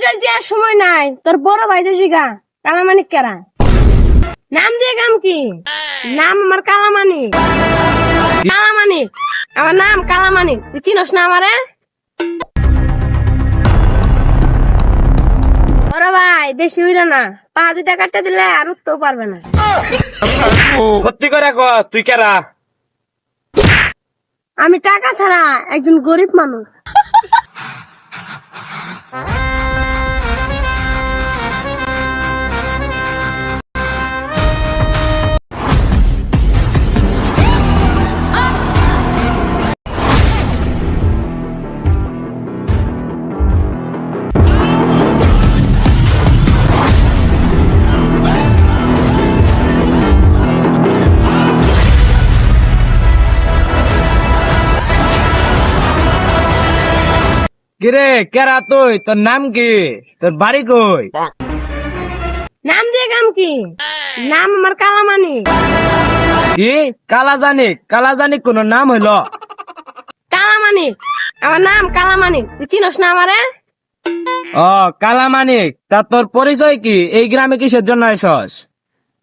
পরিচয় দেওয়ার সময় নাই, তোর বড় ভাই যে জিগা কালামানিক কেরা। নাম দিয়ে কাম কি? নাম আমার কালামানিক। কালামানিক, আমার নাম কালামানিক। তুই চিনস না আমারে? বড় ভাই বেশি হইল না, 5 টাকা কাটতে দিলে আর উঠতেও পারবে না। সত্যি করে ক, তুই কেরা? আমি টাকা ছাড়া একজন গরিব মানুষ। কিরে কেরা তুই? তোর নাম কি? তোর বাড়ি কই? নাম দিয়ে কাম কি? নাম আমার কালামানিক। কি কালাজানিক কোন নাম হইল? কালামানিক, আমার নাম কালামানিক। তুই চিনস না আমারে? ও কালামানিক, তা তোর পরিচয় কি? এই গ্রামে কিসের জন্য আইসস?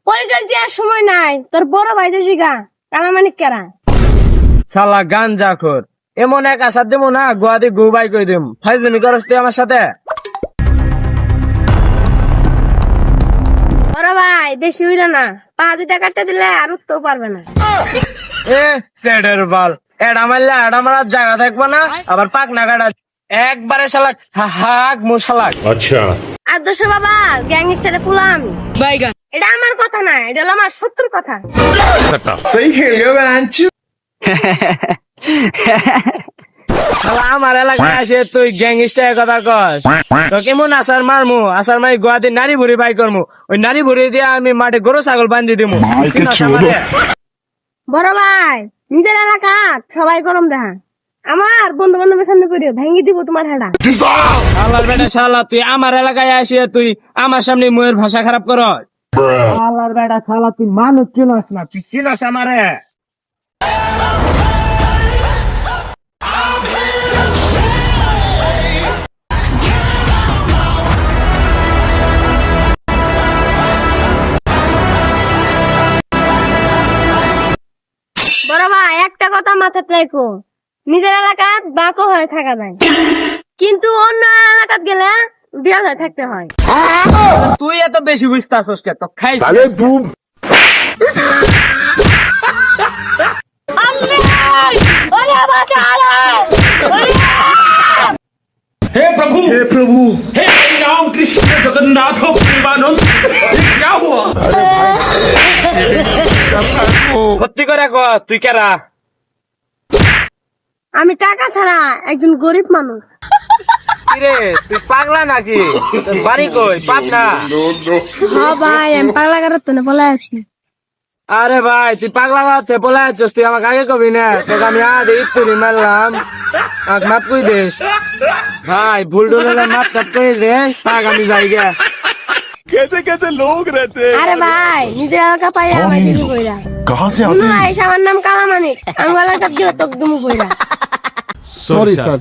পরিচয় দেওয়ার সময় নাই, তোর বড় ভাই যে জিগা কালামানিক কেরা। শালা গাঞ্জাখোর। এমন এক আশা দেবো না, গুয়াদি গুবাই কই দিম। ফাইজলামি করস তুই আমার সাথে? বড় ভাই বেশি হইল না, 5 টাকা কাটতে দিলে আর উঠতেও পারবে না। এ সেডের বাল, এডা মারলে এডা মারার জায়গা থাকবো না, আবার পাক না কাটা একবারে শালাক হাক মুশালাক। अच्छा আদর্শ বাবা গ্যাংস্টারে পুলা আমি। এটা আমার কথা না, এটা হলো আমার শত্রুর কথা। सही खेल गया बैंच শালা আমার এলাকায় আসে তুই গ্যাংস্টার কথা কস? তো কেমন আসার মারমু? আসার মারি গুয়াতে নারী ভুড়ি বাই করমু। ওই নারী ভুড়ি দিয়ে আমি মাঠে গরু ছাগল বান্ধি দিমু। চিনস আমারে? বড় ভাই নিজের এলাকা সবাই গরম দেখা, আমার বন্ধু বান্ধবের সামনে করিও ভেঙে দিব তোমার হেডা। শালার বেটা শালা, তুই আমার এলাকায় আসিয়া তুই আমার সামনে মুয়ের ভাষা খারাপ কর। শালার বেটা শালা, তুই মানুষ চিনস না, তুই চিনস আমারে? বড় ভাই একটা কথা মাথায় রাখো, নিজের এলাকাত বাঁকো হয়ে থাকা যায়, কিন্তু অন্য এলাকাত গেলে বিয়াল হয়ে থাকতে হয়। তুই এত বেশি বুঝতাছস কে? তো খাইছ? साले तू हे प्रभु हे प्रभु हे हरि राम कृष्ण जगन्नाथ प्रेमानंद ये क्या हुआ? সত্যি করে ক, তুই কেরা? আমি টাকা ছাড়া একজন গরিব মানুষ। কিরে তুই পাগলা নাকি? তোর বাড়ি কই? পাবনা? হ্যাঁ ভাই আমি পাগলা কাটার তো বলে আছি। আরে ভাই তুই পাগলা গাতে বলে আছিস, তুই আমাকে আগে কবি না? তোকে আমি আগে ইত্তুরি মারলাম, আমাকে মাপ কই দেস ভাই? ভুল টুল হলে মাপ টাপ কই দেস, থাক আমি যাই গে। कैसे कैसे लोग रहते हैं আরে ভাই নিজের এলাকা পাই আমার দিকে কইরা। कहाँ से শুনো আমার নাম কালামানিক, আমি এলাকাত গেলে তোকে তুমি কইরা। Sorry sir